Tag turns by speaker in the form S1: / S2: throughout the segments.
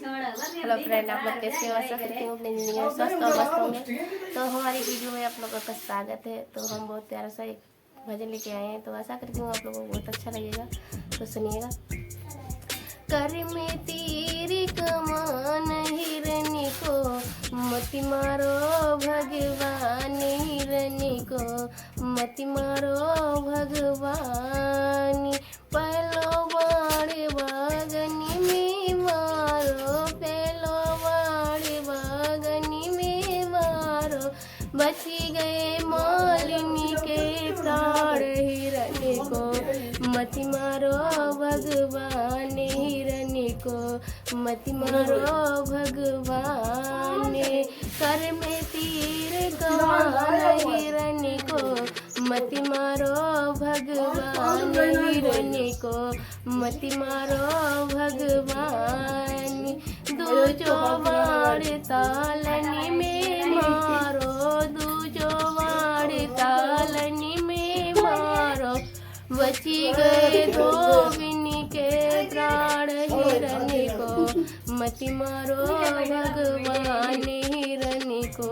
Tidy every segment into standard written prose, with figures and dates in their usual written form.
S1: Hello friend, आप लोग कैसे हो? आशा करती हूँ अपनी ज़िंदगी में स्वस्थ और मस्त होंगे। तो हमारी वीडियो में आप लोगों का स्वागत है। तो हम बहुत प्यारा सा एक भजन लेके आए हैं, तो आशा करती हूँ आप लोगों को बहुत अच्छा लगेगा। तो सुनिएगा। कर में तेरी कमान हिरनी को मति मारो भगवान, हिरनी को मति मारो भगवान। पहलो बाड़े बागनी में मारो, पहलो बाड़े बागनी में मारो। बची गए मालिनी के प्राण, हिरनी को मति मारो भगवान, हिरनी को मति मारो भगवान। कर में तीर कमान हिरनी को मति मारो भगवान, हिरनी को मति मारो भगवान। दूजो बाण तालनी में मारो, दूजो बाण तालनी में मारो। बची गए धोबिनी के प्राण, हिरनी को मति मारो भगवान, हिरनी को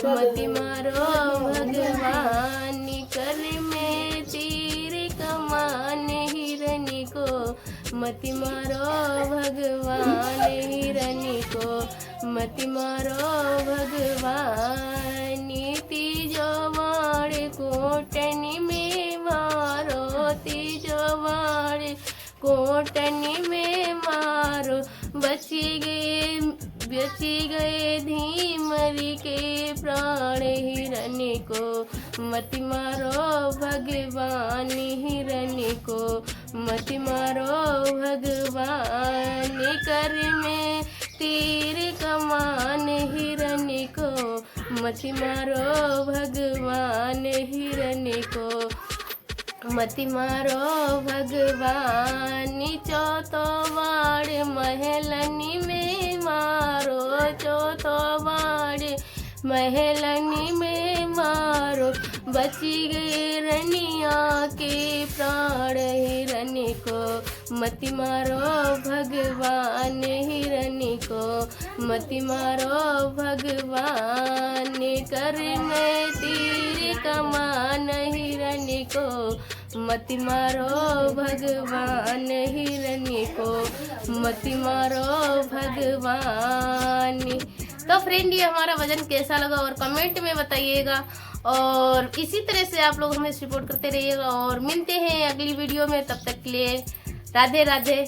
S1: मति मारो भगवान। कर में तीर कमान हिरनी को मति मारो भगवान, हिरनी को मति मारो भगवान। तीजो बाण कोटनी में मारो, तीजो बाण कोटनी में मारो। बची गए धीमरी के प्राण, हिरनी को मति मारो भगवान, हिरनी को मति मारो भगवान। कर में तीर कमान हिरनी को मति मारो भगवान, हिरनी को मति मारो भगवान। चौथो बाण महलनी में मारो, चौथो बाण महलनी में मारो। बची गए रनिया के प्राण, हिरनी को मति मारो भगवान, हिरनी को मति मारो भगवान। कर में तीर कमान हिरनी को मति मारो भगवान, हिरनी को मति मारो भगवान। तो फ्रेंड, ये हमारा भजन कैसा लगा और कमेंट में बताइएगा, और इसी तरह से आप लोग हमें सपोर्ट करते रहिएगा। और मिलते हैं अगली वीडियो में, तब तक के लिए राधे राधे।